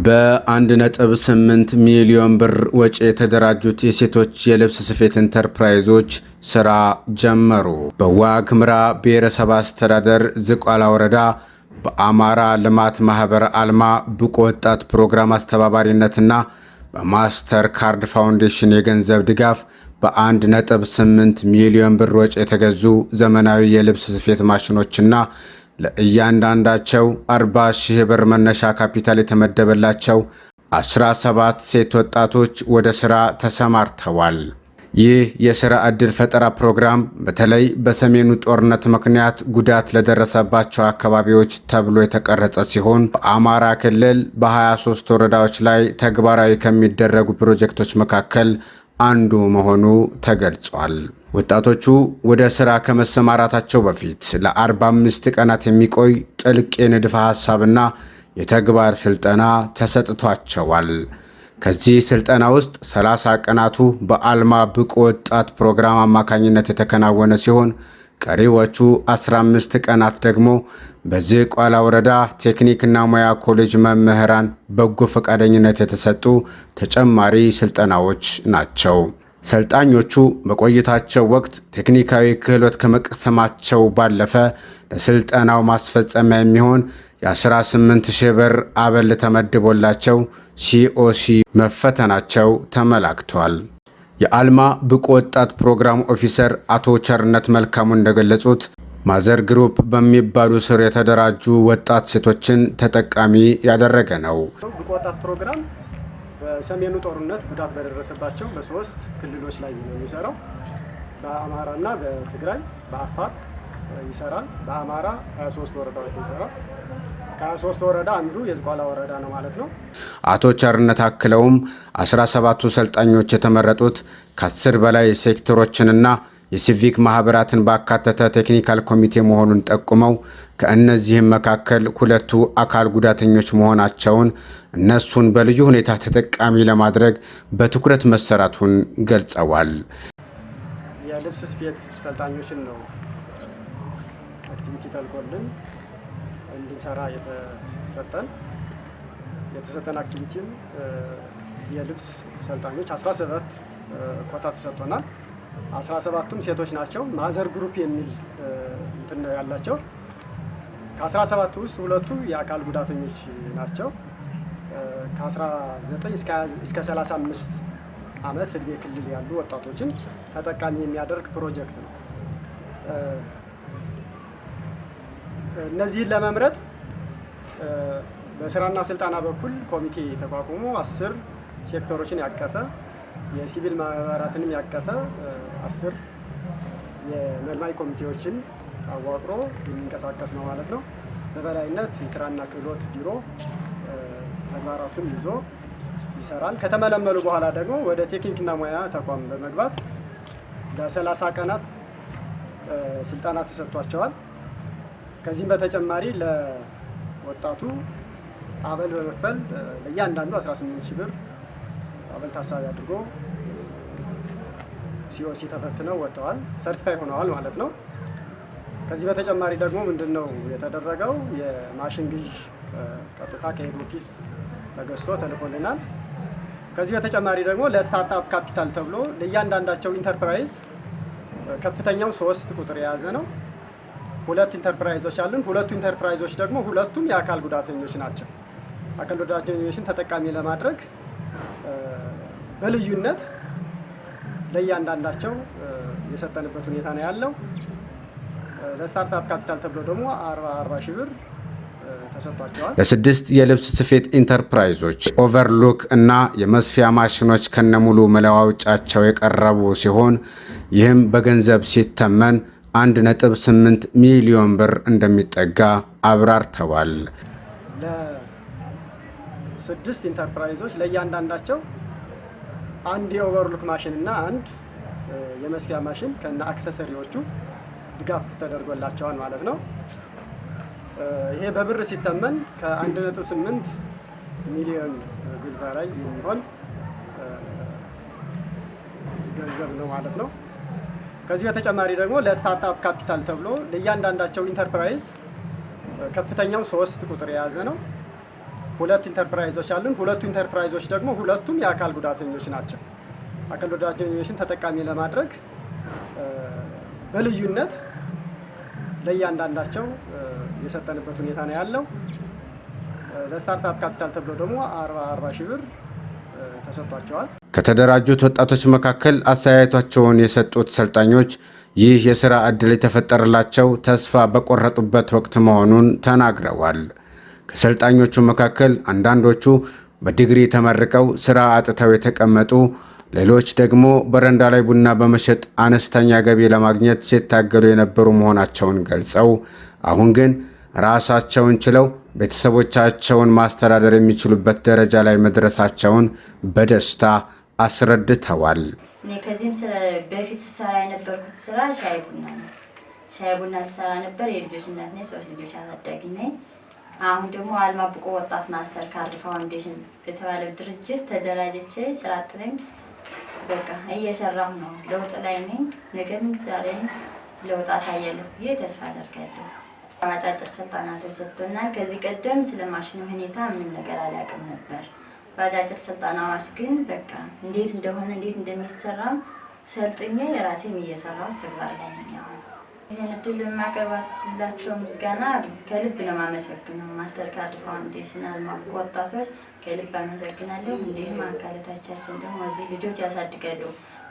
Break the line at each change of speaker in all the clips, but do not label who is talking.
በ1.8 ሚሊዮን ብር ወጪ የተደራጁት የሴቶች የልብስ ስፌት ኢንተርፕራይዞች ስራ ጀመሩ። በዋግ ኽምራ ብሔረሰብ አስተዳደር ዝቋላ ወረዳ በአማራ ልማት ማህበር አልማ ብቁ ወጣት ፕሮግራም አስተባባሪነትና በማስተር ካርድ ፋውንዴሽን የገንዘብ ድጋፍ በ1.8 ሚሊዮን ብር ወጪ የተገዙ ዘመናዊ የልብስ ስፌት ማሽኖችና ለእያንዳንዳቸው 40,000 ብር መነሻ ካፒታል የተመደበላቸው 17 ሴት ወጣቶች ወደ ሥራ ተሰማርተዋል። ይህ የሥራ ዕድል ፈጠራ ፕሮግራም በተለይ በሰሜኑ ጦርነት ምክንያት ጉዳት ለደረሰባቸው አካባቢዎች ተብሎ የተቀረጸ ሲሆን በአማራ ክልል በ23 ወረዳዎች ላይ ተግባራዊ ከሚደረጉ ፕሮጀክቶች መካከል አንዱ መሆኑ ተገልጿል። ወጣቶቹ ወደ ሥራ ከመሰማራታቸው በፊት ለ45 ቀናት የሚቆይ ጥልቅ የንድፈ ሐሳብና የተግባር ስልጠና ተሰጥቷቸዋል። ከዚህ ስልጠና ውስጥ 30 ቀናቱ በአልማ ብቁ ወጣት ፕሮግራም አማካኝነት የተከናወነ ሲሆን ቀሪዎቹ 15 ቀናት ደግሞ በዝቋላ ወረዳ ቴክኒክና ሙያ ኮሌጅ መምህራን በጎ ፈቃደኝነት የተሰጡ ተጨማሪ ስልጠናዎች ናቸው። ሰልጣኞቹ በቆይታቸው ወቅት ቴክኒካዊ ክህሎት ከመቅሰማቸው ባለፈ ለስልጠናው ማስፈጸሚያ የሚሆን የ18,000 ብር አበል ተመድቦላቸው ሲኦሲ መፈተናቸው ተመላክቷል። የአልማ ብቁ ወጣት ፕሮግራም ኦፊሰር አቶ ቸርነት መልካሙ እንደገለጹት ማዘር ግሩፕ በሚባሉ ስር የተደራጁ ወጣት ሴቶችን ተጠቃሚ ያደረገ ነው።
ብቁ ወጣት ፕሮግራም በሰሜኑ ጦርነት ጉዳት በደረሰባቸው በሶስት ክልሎች ላይ ነው የሚሰራው። በአማራና በትግራይ በአፋር ይሰራል። በአማራ 23 ወረዳዎች ይሰራል። ከ23 ወረዳ አንዱ የዝቋላ ወረዳ ነው ማለት ነው።
አቶ ቸርነት አክለውም 17ቱ ሰልጣኞች የተመረጡት ከ10 በላይ ሴክተሮችንና የሲቪክ ማህበራትን ባካተተ ቴክኒካል ኮሚቴ መሆኑን ጠቁመው ከእነዚህም መካከል 2ቱ አካል ጉዳተኞች መሆናቸውን እነሱን በልዩ ሁኔታ ተጠቃሚ ለማድረግ በትኩረት መሰራቱን ገልጸዋል።
የልብስ ስፌት ሰልጣኞችን ነው አክቲቪቲ ተልኮልን እንድንሰራ የተሰጠን አክቲቪቲም የልብስ ሰልጣኞች 17 ኮታ ተሰጥቶናል። 17ቱም ሴቶች ናቸው። ማዘር ግሩፕ የሚል እንትን ነው ያላቸው። ከ17ቱ ውስጥ 2ቱ የአካል ጉዳተኞች ናቸው። ከ19 እስከ 35 ዓመት እድሜ ክልል ያሉ ወጣቶችን ተጠቃሚ የሚያደርግ ፕሮጀክት ነው። እነዚህን ለመምረጥ በስራና ስልጠና በኩል ኮሚቴ ተቋቁሞ 10 ሴክተሮችን ያቀፈ የሲቪል ማህበራትንም ያቀፈ 10 የመልማይ ኮሚቴዎችን አዋቅሮ የሚንቀሳቀስ ነው ማለት ነው። በበላይነት የስራና ክህሎት ቢሮ ተግባራቱን ይዞ ይሰራል። ከተመለመሉ በኋላ ደግሞ ወደ ቴክኒክና ሙያ ተቋም በመግባት ለ30 ቀናት ስልጠና ተሰጥቷቸዋል። ከዚህም በተጨማሪ ለወጣቱ አበል በመክፈል ለእያንዳንዱ 18,000 ብር አበል ታሳቢ አድርጎ ሲኦሲ ተፈትነው ወጥተዋል፣ ሰርቲፋይ ሆነዋል ማለት ነው። ከዚህ በተጨማሪ ደግሞ ምንድነው የተደረገው? የማሽን ግዥ ቀጥታ ከሄድ ኦፊስ ተገዝቶ ተልኮልናል። ከዚህ በተጨማሪ ደግሞ ለስታርታፕ ካፒታል ተብሎ ለእያንዳንዳቸው ኢንተርፕራይዝ ከፍተኛው 3 ቁጥር የያዘ ነው። 2 ኢንተርፕራይዞች አሉን። 2ቱ ኢንተርፕራይዞች ደግሞ ሁለቱም የአካል ጉዳተኞች ናቸው። አካል ጉዳተኞችን ተጠቃሚ ለማድረግ በልዩነት ለእያንዳንዳቸው የሰጠንበት ሁኔታ ነው ያለው። ለስታርታፕ ካፒታል ተብሎ ደግሞ 40,000 ብር ተሰጥቷቸዋል።
ለ6 የልብስ ስፌት ኢንተርፕራይዞች ኦቨርሎክ እና የመስፊያ ማሽኖች ከነሙሉ መለዋወጫቸው የቀረቡ ሲሆን ይህም በገንዘብ ሲተመን 1.8 ሚሊዮን ብር እንደሚጠጋ አብራርተዋል።
ለ6 ኢንተርፕራይዞች ለእያንዳንዳቸው አንድ የኦቨርሎክ ማሽን እና አንድ የመስፊያ ማሽን ከነ አክሰሰሪዎቹ ድጋፍ ተደርጎላቸዋል ማለት ነው። ይሄ በብር ሲተመን ከ1.8 ሚሊዮን ብር በላይ የሚሆን ገንዘብ ነው ማለት ነው። ከዚህ በተጨማሪ ደግሞ ለስታርታፕ ካፒታል ተብሎ ለእያንዳንዳቸው ኢንተርፕራይዝ ከፍተኛው 3 ቁጥር የያዘ ነው። 2 ኢንተርፕራይዞች አሉን። ሁለቱ ኢንተርፕራይዞች ደግሞ ሁለቱም የአካል ጉዳተኞች ናቸው። አካል ጉዳተኞችን ተጠቃሚ ለማድረግ በልዩነት ለእያንዳንዳቸው የሰጠንበት ሁኔታ ነው ያለው። ለስታርታፕ ካፒታል ተብሎ ደግሞ 40 ሺህ ብር ተሰጥቷቸዋል።
ከተደራጁት ወጣቶች መካከል አስተያየታቸውን የሰጡት ሰልጣኞች ይህ የሥራ ዕድል የተፈጠረላቸው ተስፋ በቆረጡበት ወቅት መሆኑን ተናግረዋል። ከሰልጣኞቹ መካከል አንዳንዶቹ በዲግሪ ተመርቀው ሥራ አጥተው የተቀመጡ፣ ሌሎች ደግሞ በረንዳ ላይ ቡና በመሸጥ አነስተኛ ገቢ ለማግኘት ሲታገሉ የነበሩ መሆናቸውን ገልጸው አሁን ግን ራሳቸውን ችለው ቤተሰቦቻቸውን ማስተዳደር የሚችሉበት ደረጃ ላይ መድረሳቸውን በደስታ አስረድተዋል።
እኔ ከዚህም በፊት ስሰራ የነበርኩት ስራ ሻይ ቡና ነው። ሻይ ቡና ስሰራ ነበር። የልጆች እናት ነኝ። 3 ልጆች አሳዳጊ ነኝ። አሁን ደግሞ አልማ ብቁ ወጣት ማስተር ካርድ ፋውንዴሽን የተባለው ድርጅት ተደራጅቼ ስራ አጥነኝ በቃ እየሰራሁ ነው። ለውጥ ላይ ነኝ። ነገም ዛሬም ለውጥ አሳያለሁ ብዬ ተስፋ አደርጋለሁ። አጫጭር ስልጠና ተሰጥቶናል። ከዚህ ቀደም ስለ ማሽኑ ሁኔታ ምንም ነገር አላውቅም ነበር። በአጫጭር ስልጠናዎች ግን በቃ እንዴት እንደሆነ እንዴት እንደሚሰራም ሰልጥኜ የራሴም እየሰራሁ ተግባር ላይ ነኝ። ይህን እድል የማቀርባላቸው ምስጋና ከልብ ነው የማመሰግነው። ማስተር ካርድ ፋውንዴሽን አልማ ብቁ ወጣቶች ከልብ አመሰግናለሁ። እንዲሁም አካላቶቻችን ደግሞ እዚህ ልጆች ያሳድጋሉ፣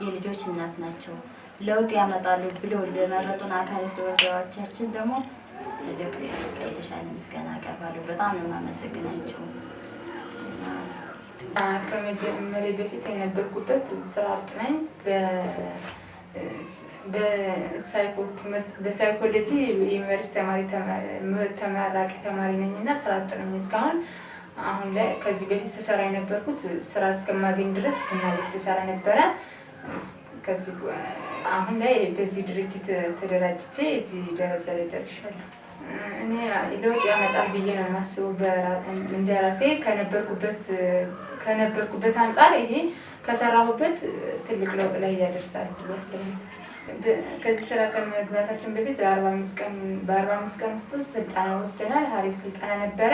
የልጆች እናት ናቸው፣ ለውጥ ያመጣሉ ብለው ለመረጡን አካላት ለወረዳዎቻችን ደግሞ የተሻለ ምስጋና አቀርባለሁ። በጣም ነው የማመሰግናቸው።
ከመጀመሪያ በፊት የነበርኩበት ስራ አጥ ነኝ። በሳይኮሎጂ ዩኒቨርሲቲ ተመራቂ ተማሪ ነኝ እና ስራ አጥ ነኝ እስካሁን። አሁን ላይ ከዚህ በፊት ስሰራ የነበርኩት ስራ እስከማገኝ ድረስ ቡና ቤት ስሰራ ነበረ። አሁን ላይ በዚህ ድርጅት ተደራጅቼ እዚህ ደረጃ ላይ ደርሻለሁ። እኔ ለውጥ ያመጣል ብዬ ነው የማስበው። እንደራሴ ከነበርኩበት አንጻር ይሄ ከሰራሁበት ትልቅ ለውጥ ላይ ያደርሳል ብዬ አስባለሁ። ከዚህ ስራ ከመግባታችን በፊት በ45 ቀን ውስጥ ስልጠና ወስደናል። አሪፍ ስልጠና ነበረ።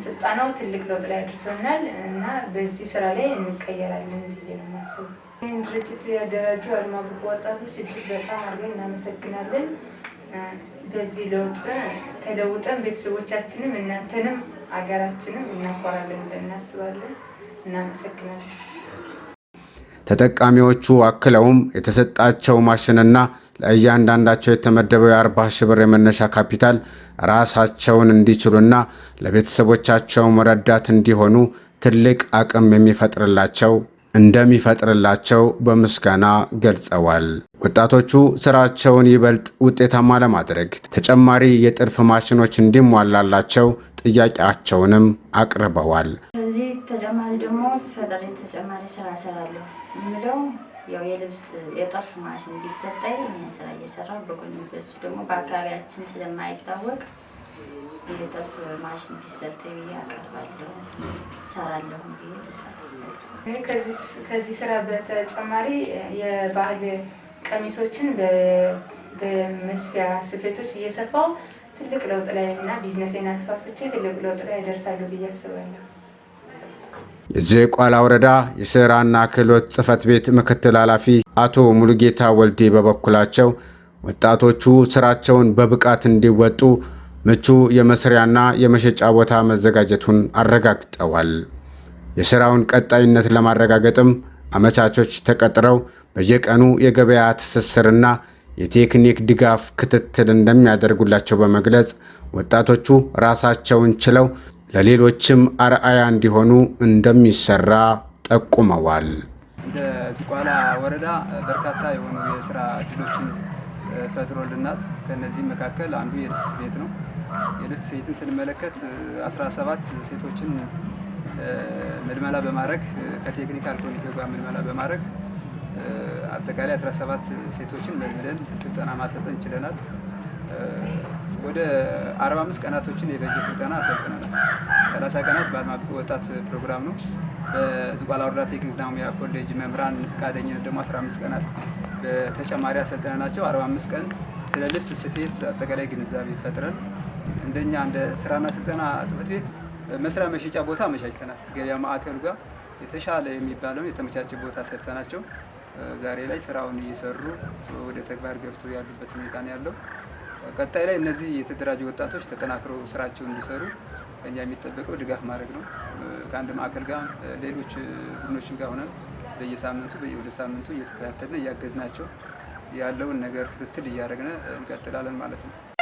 ስልጠናው ትልቅ ለውጥ ላይ አድርሶናል እና በዚህ ስራ ላይ እንቀየራለን ብዬ ነው የማስበው። ይህን ድርጅት ያደራጁ አልማ ብቁ ወጣቶች እጅግ በጣም አድርገን እናመሰግናለን። በዚህ ለውጥ ተለውጠን ቤተሰቦቻችንም እናንተንም አገራችንም እናኮራለን ብለን እናስባለን። እናመሰግናለን።
ተጠቃሚዎቹ አክለውም የተሰጣቸው ማሽንና ለእያንዳንዳቸው የተመደበው የ40 ሺህ ብር የመነሻ ካፒታል ራሳቸውን እንዲችሉና ለቤተሰቦቻቸው ረዳት እንዲሆኑ ትልቅ አቅም እንደሚፈጥርላቸው በምስጋና ገልጸዋል። ወጣቶቹ ስራቸውን ይበልጥ ውጤታማ ለማድረግ ተጨማሪ የጥልፍ ማሽኖች እንዲሟላላቸው ጥያቄያቸውንም አቅርበዋል።
ከዚህ ተጨማሪ ደግሞ ተጨማሪ ስራ እሰራለሁ የምለው ያው የጥልፍ ማሽን ቢሰጠኝ ይህን ስራ እየሰራሁ በጎን በሱ ደግሞ በአካባቢያችን ስለማይታወቅ የጥልፍ ማሽን ቢሰጠኝ ብዬ አቀርባለሁ፣ እሰራለሁ ብዬ ተስፋ አደርጋለሁ።
ከዚህ ስራ በተጨማሪ የባህል ቀሚሶችን በመስፊያ ስፌቶች እየሰፋው ትልቅ ለውጥ ላይ እና ቢዝነሴን አስፋፍቼ ትልቅ ለውጥ ላይ ደርሳለሁ ብዬ አስባለሁ።
የዝቋላ ወረዳ የስራና ክህሎት ጽሕፈት ቤት ምክትል ኃላፊ አቶ ሙሉጌታ ወልዴ በበኩላቸው ወጣቶቹ ስራቸውን በብቃት እንዲወጡ ምቹ የመስሪያና የመሸጫ ቦታ መዘጋጀቱን አረጋግጠዋል። የስራውን ቀጣይነት ለማረጋገጥም አመቻቾች ተቀጥረው በየቀኑ የገበያ ትስስርና የቴክኒክ ድጋፍ ክትትል እንደሚያደርጉላቸው በመግለጽ ወጣቶቹ ራሳቸውን ችለው ለሌሎችም አርአያ እንዲሆኑ እንደሚሰራ ጠቁመዋል።
እንደ ዝቋላ ወረዳ በርካታ የሆኑ የስራ እድሎችን ፈጥሮልናል። ከነዚህም መካከል አንዱ የልብስ ስፌት ነው። የልብስ ስፌትን ስንመለከት 17 ሴቶችን ምልመላ በማድረግ ከቴክኒካል ኮሚቴው ጋር ምልመላ በማድረግ አጠቃላይ 17 ሴቶችን መልምለን ስልጠና ማሰልጠን ችለናል። ወደ 45 ቀናቶችን የፈጀ ስልጠና አሰልጥነናል። 30 ቀናት በአልማ ብቁ ወጣት ፕሮግራም ነው። በዝቋላ ወረዳ ቴክኒክና ሙያ ኮሌጅ መምህራን ፈቃደኝነት ደግሞ 15 ቀናት በተጨማሪ አሰልጥነናቸው 45 ቀን ስለ ልብስ ስፌት አጠቃላይ ግንዛቤ ፈጥረን እንደኛ እንደ ስራና ስልጠና ጽሕፈት ቤት መስሪያ መሸጫ ቦታ አመቻችተናል። ገበያ ማዕከሉ ጋር የተሻለ የሚባለውን የተመቻቸ ቦታ ሰጥተናቸው ዛሬ ላይ ስራውን እየሰሩ ወደ ተግባር ገብተው ያሉበት ሁኔታ ነው ያለው። ቀጣይ ላይ እነዚህ የተደራጁ ወጣቶች ተጠናክረው ስራቸውን እንዲሰሩ ከኛ የሚጠበቀው ድጋፍ ማድረግ ነው። ከአንድ ማዕከል ጋር ሌሎች ቡድኖችን ጋር ሆነን በየሳምንቱ በየሁለት ሳምንቱ እየተከታተልን እያገዝናቸው ያለውን ነገር ክትትል እያደረግን እንቀጥላለን ማለት ነው።